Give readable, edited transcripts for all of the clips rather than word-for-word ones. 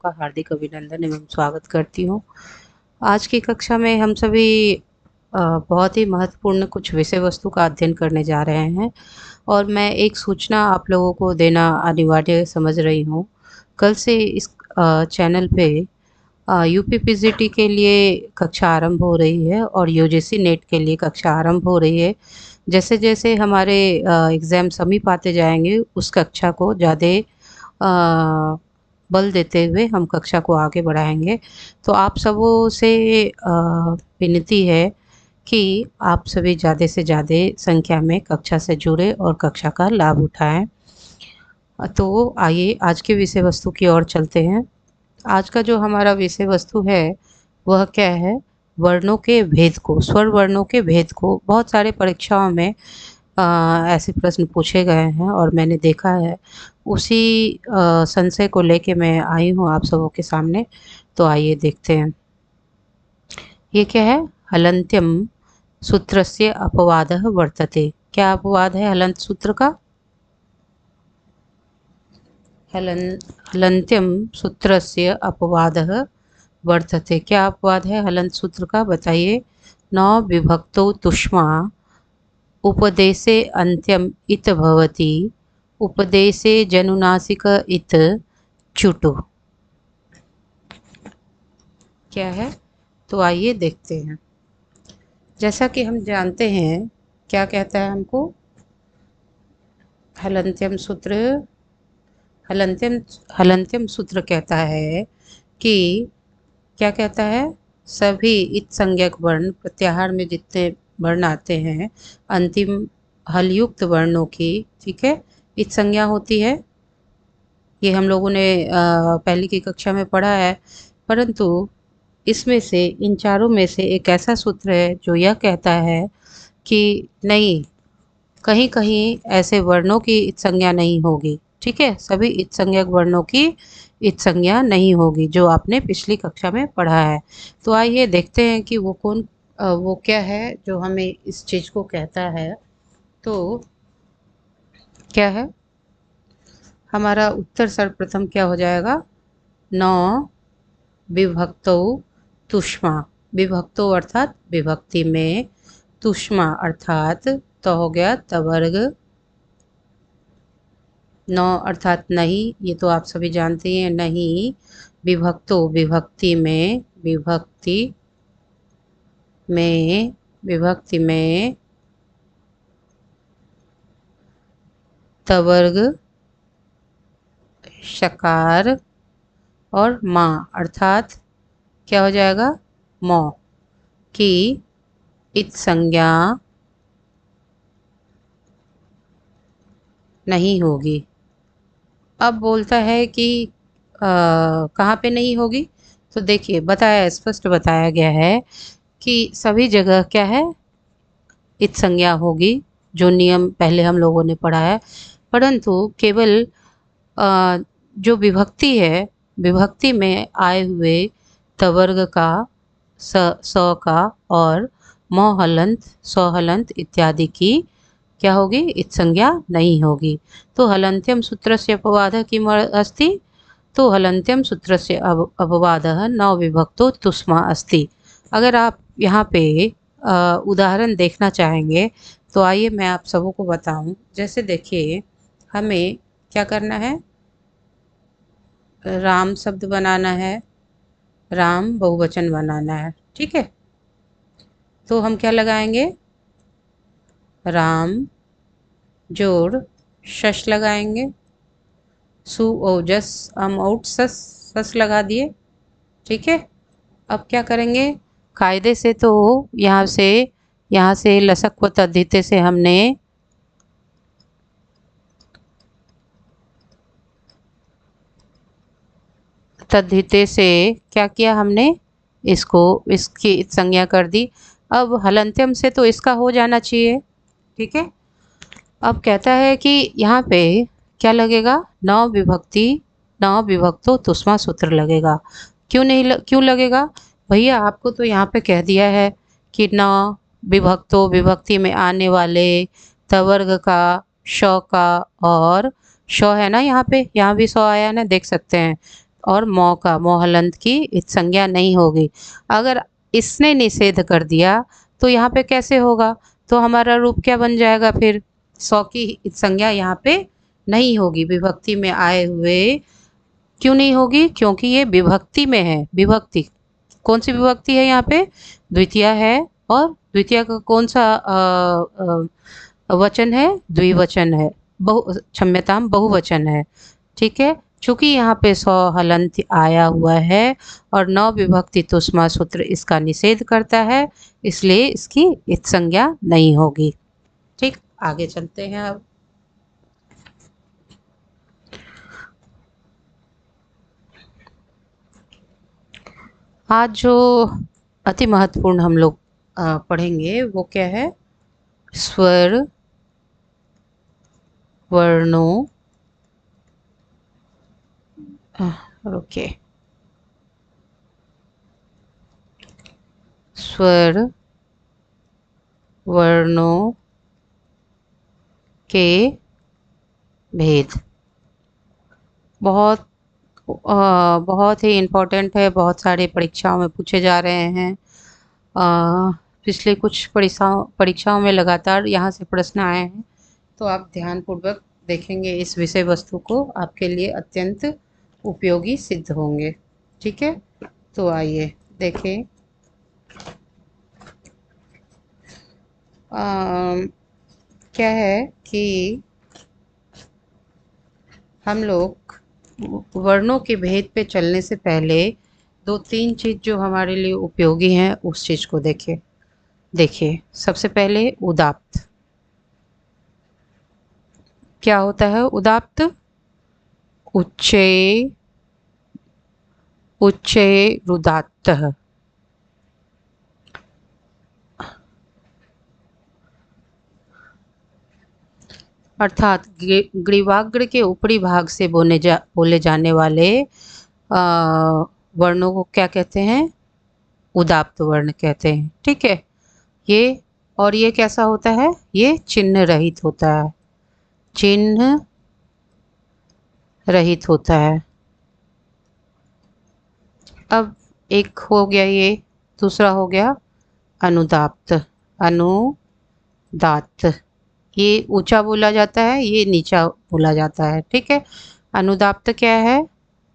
का हार्दिक अभिनंदन एवं स्वागत करती हूँ। आज की कक्षा में हम सभी बहुत ही महत्वपूर्ण कुछ विषय वस्तु का अध्ययन करने जा रहे हैं और मैं एक सूचना आप लोगों को देना अनिवार्य समझ रही हूँ। कल से इस चैनल पे यूपीपीसीटी के लिए कक्षा आरंभ हो रही है और यूजीसी नेट के लिए कक्षा आरंभ हो रही है। जैसे जैसे हमारे एग्ज़ाम समीप आते जाएंगे उस कक्षा को ज़्यादा बल देते हुए हम कक्षा को आगे बढ़ाएंगे। तो आप सबों से विनती है कि आप सभी ज़्यादा से ज़्यादा संख्या में कक्षा से जुड़े और कक्षा का लाभ उठाएं। तो आइए आज के विषय वस्तु की ओर चलते हैं। आज का जो हमारा विषय वस्तु है वह क्या है? वर्णों के भेद को, स्वर वर्णों के भेद को। बहुत सारे परीक्षाओं में ऐसे प्रश्न पूछे गए हैं और मैंने देखा है, उसी संशय को लेके मैं आई हूँ आप सबों के सामने। तो आइए देखते हैं ये क्या है। हलन्त्यम सूत्रस्य अपवादः वर्तते। क्या अपवाद है हलंत सूत्र का? हलन्त्यम सूत्रस्य अपवादः वर्तते। क्या अपवाद है हलंत सूत्र का? बताइए। न विभक्तो तुष्मा उपदेशे अन्त्यम इत भवति, उपदेशे जनुनासिक इत चुटु। क्या है? तो आइए देखते हैं। जैसा कि हम जानते हैं, क्या कहता है हमको हलन्त्यम सूत्र? हलन्त्यम सूत्र कहता है कि क्या कहता है? सभी इत संज्ञक वर्ण प्रत्याहार में जितने वर्ण आते हैं अंतिम हलयुक्त वर्णों की, ठीक है, इत संज्ञा होती है। ये हम लोगों ने पहली की कक्षा में पढ़ा है। परंतु इसमें से, इन चारों में से एक ऐसा सूत्र है जो यह कहता है कि नहीं, कहीं कहीं ऐसे वर्णों की इत संज्ञा नहीं होगी। ठीक है, सभी इत संज्ञक वर्णों की इत संज्ञा नहीं होगी, जो आपने पिछली कक्षा में पढ़ा है। तो आइए देखते हैं कि वो कौन वो क्या है जो हमें इस चीज को कहता है। तो क्या है हमारा उत्तर? सर्वप्रथम क्या हो जाएगा? न विभक्तो तुष्मा। विभक्तो अर्थात विभक्ति में, तुष्मा अर्थात तो हो गया तवर्ग, न अर्थात नहीं, ये तो आप सभी जानते हैं, नहीं। विभक्तो विभक्ति में, विभक्ति में तवर्ग, शकार और माँ अर्थात क्या हो जाएगा? मौ की इत संज्ञा नहीं होगी। अब बोलता है कि कहाँ पे नहीं होगी? तो देखिए, बताया, स्पष्ट बताया गया है कि सभी जगह क्या है? इत संज्ञा होगी, जो नियम पहले हम लोगों ने पढ़ा है। परंतु केवल जो विभक्ति है, विभक्ति में आए हुए तवर्ग का, स का और मौ हलंत, सौ हलंत इत्यादि की क्या होगी? इत संज्ञा नहीं होगी। तो हलन्त्यम सूत्रस्य अपवादः किम अस्ति? तो हलन्त्यम सूत्रस्य अपवादः न विभक्तो तुष्मा अस्ति। अगर आप यहाँ पे उदाहरण देखना चाहेंगे तो आइए मैं आप सबों को बताऊं। जैसे देखिए, हमें क्या करना है? राम शब्द बनाना है, राम बहुवचन बनाना है, ठीक है। तो हम क्या लगाएंगे? राम जोड़ शश लगाएंगे, सु ओजस अम आउट सस, सस लगा दिए, ठीक है। अब क्या करेंगे? कायदे से तो यहाँ से लसक व तद्धिते से हमने तद्धिते से क्या किया? हमने इसको, इसकी संज्ञा कर दी। अब हलन्त्यम से तो इसका हो जाना चाहिए, ठीक है। अब कहता है कि यहाँ पे क्या लगेगा? न विभक्ति, न विभक्तो तुष्मा सूत्र लगेगा। क्यों नहीं क्यों लगेगा? भैया आपको तो यहाँ पे कह दिया है कि न विभक्तो, विभक्ति में आने वाले तवर्ग का, श का, और श है ना, यहाँ पे, यहाँ भी श आया ना, देख सकते हैं। और मौ का मोहलंत की इत संज्ञा नहीं होगी। अगर इसने निषेध कर दिया तो यहाँ पे कैसे होगा? तो हमारा रूप क्या बन जाएगा फिर? सौ की इत संज्ञा यहाँ पे नहीं होगी, विभक्ति में आए हुए। क्यों नहीं होगी? क्योंकि ये विभक्ति में है। विभक्ति कौन सी विभक्ति है यहाँ पे? द्वितीय है। और द्वितीय का कौन सा वचन है? द्विवचन है। क्षम्यताम, बहुवचन है। ठीक है। चूंकि यहाँ पे सौ हलंत आया हुआ है और नौ विभक्ति तुष्मा सूत्र इसका निषेध करता है, इसलिए इसकी इत संज्ञा नहीं होगी। ठीक, आगे चलते हैं अब। आज जो अति महत्वपूर्ण हम लोग पढ़ेंगे वो क्या है? स्वर, वर्णों, ओके, स्वर, वर्णों के भेद। बहुत बहुत ही इम्पोर्टेंट है, बहुत सारे परीक्षाओं में पूछे जा रहे हैं। पिछले कुछ परीक्षाओं में लगातार यहाँ से प्रश्न आए हैं, तो आप ध्यानपूर्वक देखेंगे इस विषय वस्तु को, आपके लिए अत्यंत उपयोगी सिद्ध होंगे। ठीक है, तो आइए देखें। क्या है कि हम लोग वर्णों के भेद पे चलने से पहले दो तीन चीज जो हमारे लिए उपयोगी हैं उस चीज को देखें। देखिए, सबसे पहले उदात्त। क्या होता है उदात्त? उच्चे उच्चे रुदात्त। अर्थात ग्रीवाग्र के ऊपरी भाग से बोले जाने वाले वर्णों को क्या कहते हैं? उदात्त वर्ण कहते हैं। ठीक है। ये और ये कैसा होता है? ये चिन्ह रहित होता है। चिन्ह रहित होता है। अब एक हो गया ये, दूसरा हो गया अनुदात्त। अनुदात्त, ये ऊंचा बोला जाता है, ये नीचा बोला जाता है। ठीक है। अनुदात्त क्या है?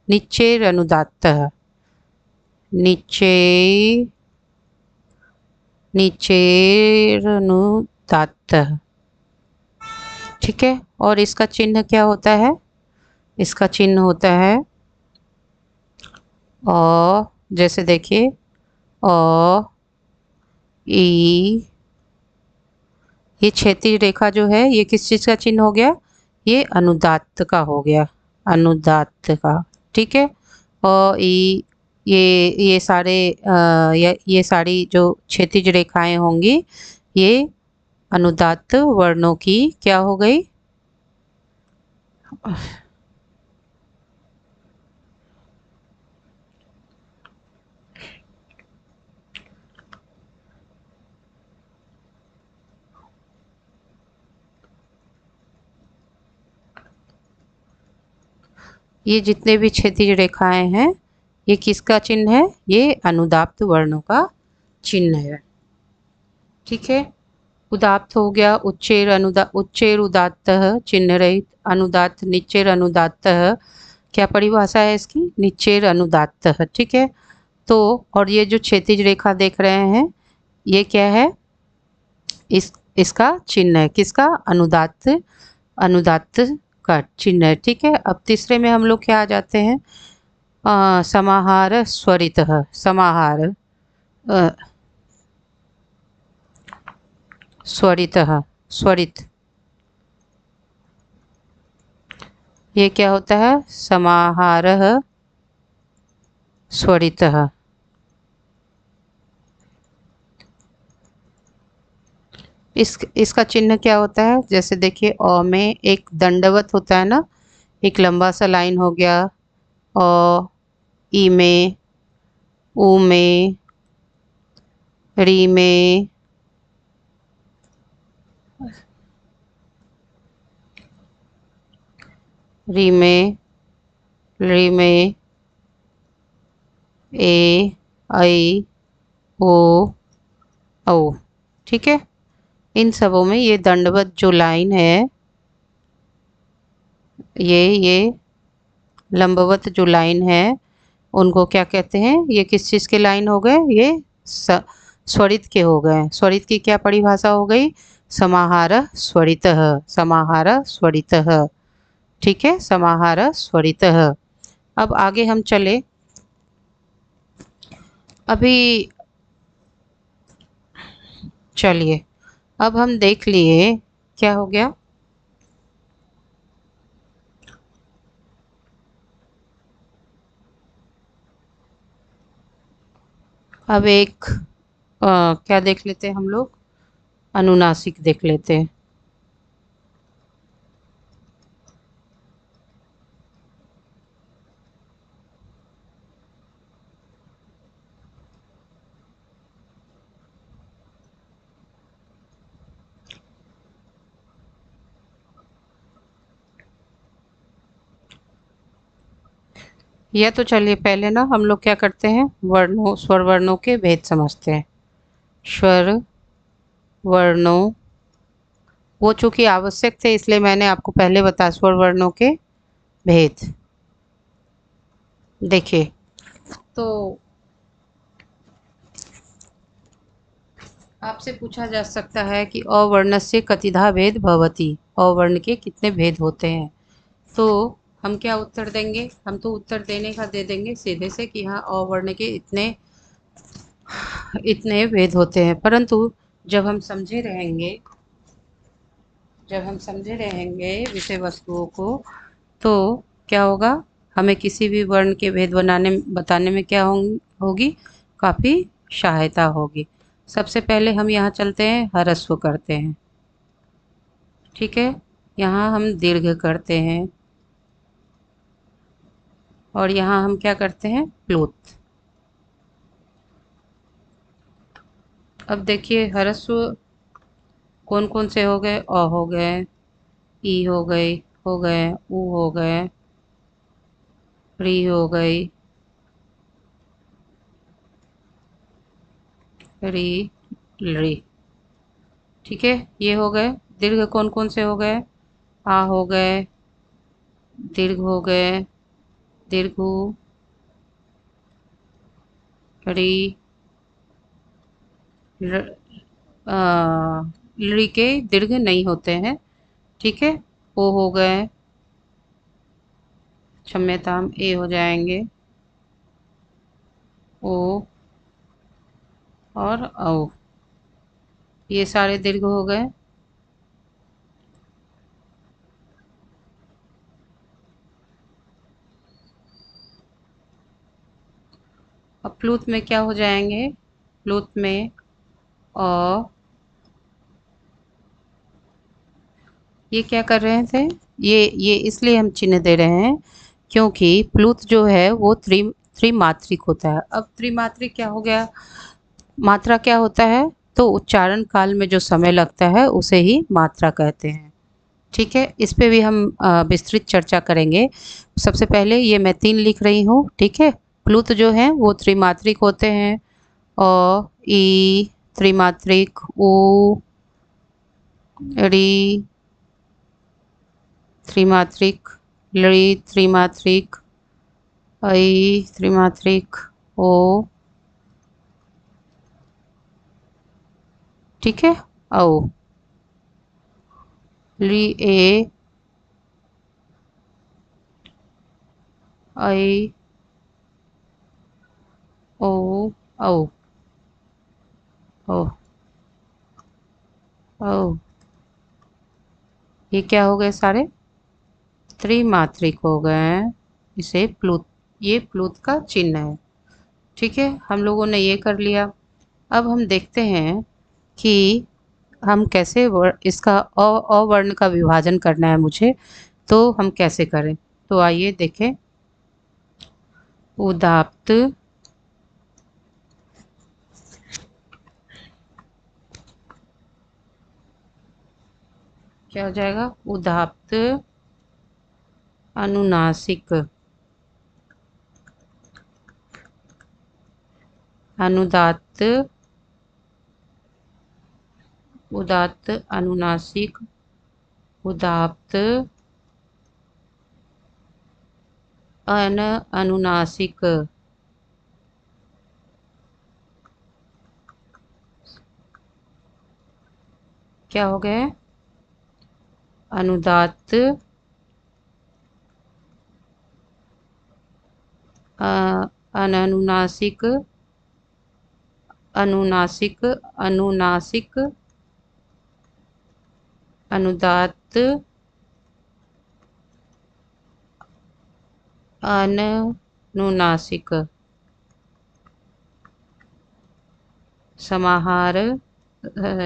निच्चेर अनुदात्त। नीचे नीचेर अनुदात्त। ठीक है। और इसका चिन्ह क्या होता है? इसका चिन्ह होता है अ, जैसे देखिए अ, ई। ये क्षैतिज रेखा जो है ये किस चीज का चिन्ह हो गया? ये अनुदात्त का हो गया। अनुदात्त का। ठीक है। और ये सारे ये सारी जो क्षैतिज रेखाएं होंगी ये अनुदात्त वर्णों की क्या हो गई? ये जितने भी क्षैतिज रेखाएं हैं ये किसका चिन्ह है? ये अनुदात्त वर्णों का चिन्ह है। ठीक है। उदात्त हो गया। उच्चेर उदात्त चिन्ह रहित। अनुदात्त निच्चेर अनुदात्त। क्या परिभाषा है इसकी? निच्चेर अनुदात्त। ठीक है। तो और ये जो क्षैतिज रेखा देख रहे हैं ये क्या है? इसका चिन्ह है। किसका? अनुदात्त। अनुदात्त का चिन्ह है। ठीक है। अब तीसरे में हम लोग क्या आ जाते हैं? समाहार स्वरित। समाहार स्वरित। स्वरित, ये क्या होता है? समाहार स्वरित। इसका चिन्ह क्या होता है? जैसे देखिए अ में एक दंडवत होता है ना, एक लंबा सा लाइन हो गया। अ, ई में, ऊ में, री में, री में, री में, ए, आई, ओ, औ। ठीक है, इन सबों में ये दंडवत जो लाइन है, ये लंबवत जो लाइन है, उनको क्या कहते हैं? ये किस चीज़ के लाइन हो गए? ये स्वरित के हो गए। स्वरित की क्या परिभाषा हो गई? समाहारः स्वरितः, समाहारः स्वरितः। ठीक है, समाहारः स्वरितः। अब आगे हम चले। अभी चलिए, अब हम देख लिए क्या हो गया। अब एक क्या देख लेते हैं हम लोग? अनुनासिक देख लेते हैं। या तो चलिए पहले ना हम लोग क्या करते हैं, वर्णों स्वर वर्णों के भेद समझते हैं। स्वर वर्णों, वो चूंकि आवश्यक थे इसलिए मैंने आपको पहले बताया स्वर वर्णों के भेद। देखिए, तो आपसे पूछा जा सकता है कि अवर्णस्य कतिधा भेद भवति, अवर्ण के कितने भेद होते हैं? तो हम क्या उत्तर देंगे? हम तो उत्तर देने का दे देंगे सीधे से कि हाँ, अवर्ण के इतने इतने भेद होते हैं। परंतु जब हम समझे रहेंगे, जब हम समझे रहेंगे विषय वस्तुओं को, तो क्या होगा? हमें किसी भी वर्ण के भेद बताने में क्या होगी? काफ़ी सहायता होगी। सबसे पहले हम यहाँ चलते हैं, ह्रस्व करते हैं। ठीक है, यहाँ हम दीर्घ करते हैं और यहाँ हम क्या करते हैं? प्लुत। अब देखिए, ह्रस्व कौन कौन से हो गए? अ हो गए, ई हो गए, ऊ हो गए, री हो गई, री, री। ठीक है, ये हो गए। दीर्घ कौन कौन से हो गए? आ हो गए, दीर्घ हो गए, दीर्घु, री, र, री के दीर्घ नहीं होते हैं। ठीक है, ओ हो गए, क्षम्यताम ए हो जाएंगे, ओ और औ, ये सारे दीर्घ हो गए। अब प्लूत में क्या हो जाएंगे? प्लूत में अ, ये क्या कर रहे थे? ये इसलिए हम चिन्ह दे रहे हैं क्योंकि प्लूत जो है वो त्रिमात्रिक होता है। अब त्रिमात्रिक क्या हो गया? मात्रा क्या होता है? तो उच्चारण काल में जो समय लगता है उसे ही मात्रा कहते हैं। ठीक है, इस पे भी हम विस्तृत चर्चा करेंगे। सबसे पहले ये मैं 3 लिख रही हूँ। ठीक है, प्लुत जो है वो त्रिमात्रिक होते हैं। अ, ई त्रिमात्रिक, उ, री त्रिमात्रिक, लृ त्रिमात्रिक, ऐ त्रिमात्रिक, ओ। ठीक है, औ, ली ए, ऐ, ओ, औ, ओ, औ। ये क्या हो गए? सारे त्रिमात्रिक हो गए हैं। इसे प्लुत, ये प्लुत का चिन्ह है। ठीक है, हम लोगों ने ये कर लिया। अब हम देखते हैं कि हम कैसे इसका अवर्ण का विभाजन करना है मुझे, तो हम कैसे करें? तो आइए देखें। उदात्त, क्या हो जाएगा? उदात्त, अनुनासिक, अनुदात्त, उदात्त, अनुनासिक, उदात्त, अनुनासिक। क्या हो गया? अनुदात्त, अनुनासिक, अनुनासिक, अनुनासिक, अनुदात्त, अनुनासिक। समाहार,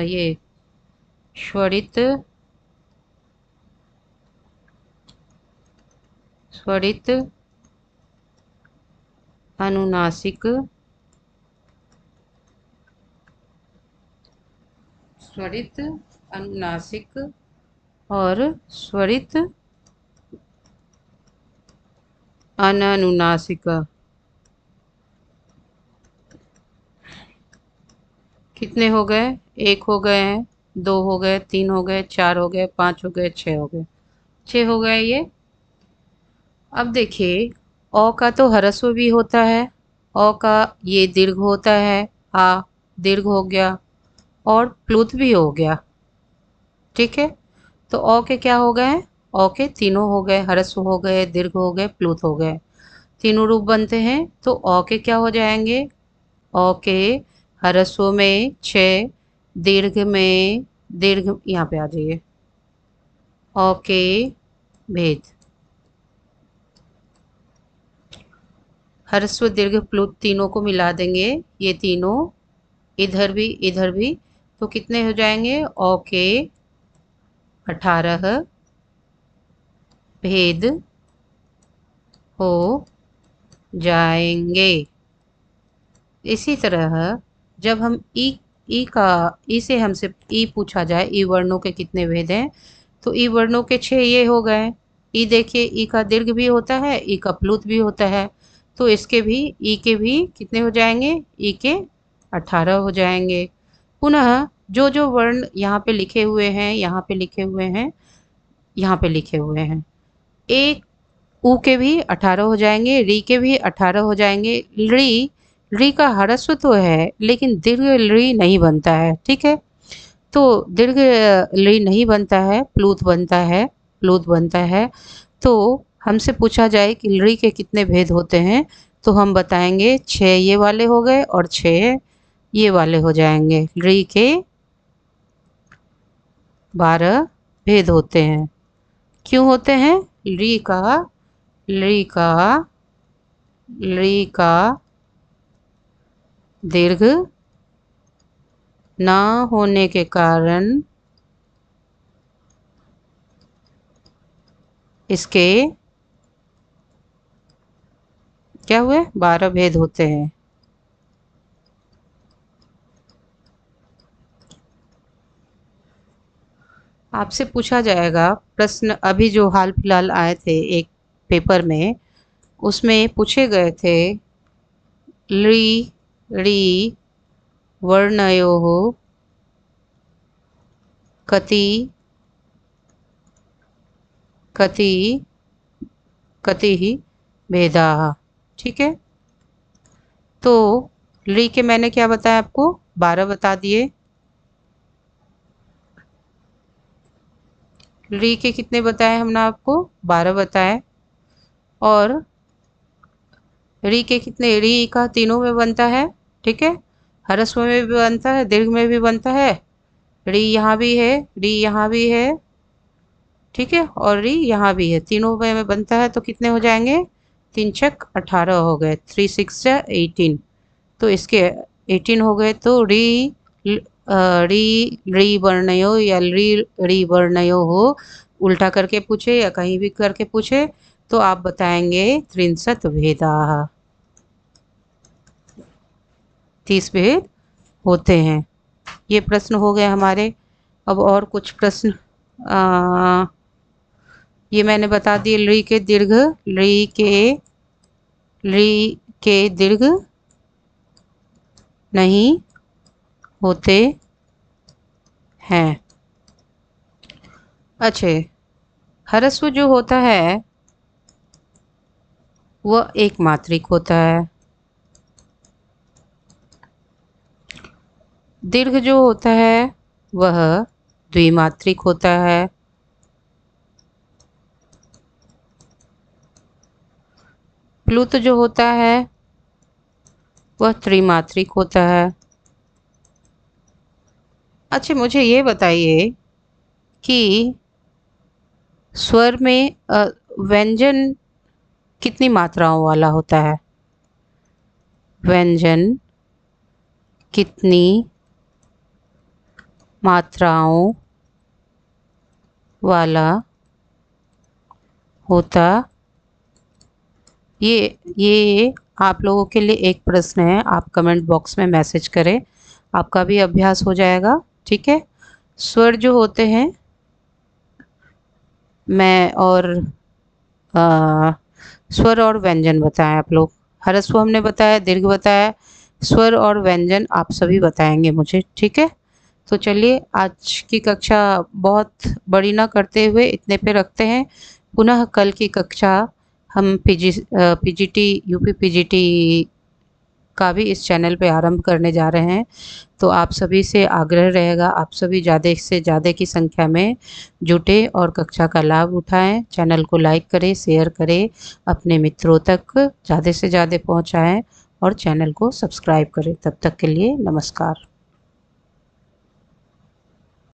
ये स्वरित, स्वरित, अनुनासिक, स्वरित, अनुनासिक और स्वरित अनानुनासिक। कितने हो गए? एक हो गए हैं, दो हो गए, तीन हो गए, चार हो गए, पांच हो गए, छह हो गए। छह हो गए ये। अब देखिए, अ का तो ह्रस्व भी होता है, अ का ये दीर्घ होता है, आ दीर्घ हो गया और प्लुत भी हो गया। ठीक है, तो अ के क्या हो गए? अ के तीनों हो गए, ह्रस्व हो गए, दीर्घ हो गए, प्लुत हो गए, तीनों रूप बनते हैं। तो अ के क्या हो जाएंगे? अ के ह्रस्व में छः, दीर्घ में, दीर्घ यहाँ पे आ जाइए, अ के भेद, ह्रस्व दीर्घ प्लुत तीनों को मिला देंगे, ये तीनों इधर भी इधर भी, तो कितने हो जाएंगे? अ के 18 भेद हो जाएंगे। इसी तरह जब हम ई का, ई से हमसे ई पूछा जाए, ई वर्णों के कितने भेद हैं, तो ई वर्णों के 6 ये हो गए। ई देखिए, ई का दीर्घ भी होता है, ई का प्लुत भी होता है, तो इसके भी, ई के भी कितने हो जाएंगे? ई के 18 हो जाएंगे। पुनः जो जो वर्ण यहाँ पे लिखे हुए हैं, यहाँ पे लिखे हुए हैं, यहाँ पे लिखे हुए हैं, एक ऊ के भी 18 हो जाएंगे, री के भी 18 हो जाएंगे। री, री का ह्रस्व तो है लेकिन दीर्घ री नहीं बनता है। ठीक है, तो दीर्घ री नहीं बनता है, प्लुत बनता है, प्लुत बनता है। तो हमसे पूछा जाए कि री के कितने भेद होते हैं, तो हम बताएंगे 6 ये वाले हो गए और 6 ये वाले हो जाएंगे। री के 12 भेद होते हैं। क्यों होते हैं? री का, री का, री का दीर्घ ना होने के कारण इसके क्या हुए? 12 भेद होते हैं। आपसे पूछा जाएगा प्रश्न, अभी जो हाल फिलहाल आए थे एक पेपर में, उसमें पूछे गए थे ली, री वर्णयोः कति, कति, कति ही भेदाः। ठीक है, तो ली के मैंने क्या बताया आपको? 12 बता दिए। री के कितने बताए हमने आपको? 12 बताए। और री के कितने? री का तीनों में बनता है। ठीक है, ह्रस्व में भी बनता है, दीर्घ में भी बनता है, री यहाँ भी है, री यहाँ भी है, ठीक है, और री यहाँ भी है, तीनों में बनता है। तो कितने हो जाएंगे? 3 छक 18 हो गए, 3 6 18, तो इसके 18 हो गए। तो री, री, री वर्णयो या री, री वर्णयो हो, उल्टा करके पूछे या कहीं भी करके पूछे, तो आप बताएंगे 63 भेदाः, 30 भेद होते हैं। ये प्रश्न हो गए हमारे। अब और कुछ प्रश्न, ये मैंने बता दिए। ली के दीर्घ, ली के, ली के दीर्घ नहीं होते हैं। अच्छे, ह्रस्व जो होता है वह एक मात्रिक होता है। दीर्घ जो होता है वह द्विमात्रिक होता है। प्लुत जो होता है वह त्रिमात्रिक होता है। अच्छा, मुझे ये बताइए कि स्वर में व्यंजन कितनी मात्राओं वाला होता है? व्यंजन कितनी मात्राओं वाला होता? ये आप लोगों के लिए एक प्रश्न है, आप कमेंट बॉक्स में मैसेज करें, आपका भी अभ्यास हो जाएगा। ठीक है। स्वर जो होते हैं, मैं और स्वर और व्यंजन बताएं आप लोग। ह्रस्व हमने बताया, दीर्घ बताया, स्वर और व्यंजन आप सभी बताएंगे मुझे। ठीक है। तो चलिए, आज की कक्षा बहुत बड़ी ना करते हुए इतने पे रखते हैं। पुनः कल की कक्षा हम पीजीटी यूपी पीजीटी का भी इस चैनल पे आरंभ करने जा रहे हैं। तो आप सभी से आग्रह रहेगा, आप सभी ज़्यादा से ज़्यादा की संख्या में जुटे और कक्षा का लाभ उठाएं। चैनल को लाइक करें, शेयर करें, अपने मित्रों तक ज़्यादा से ज़्यादा पहुंचाएं और चैनल को सब्सक्राइब करें। तब तक के लिए नमस्कार।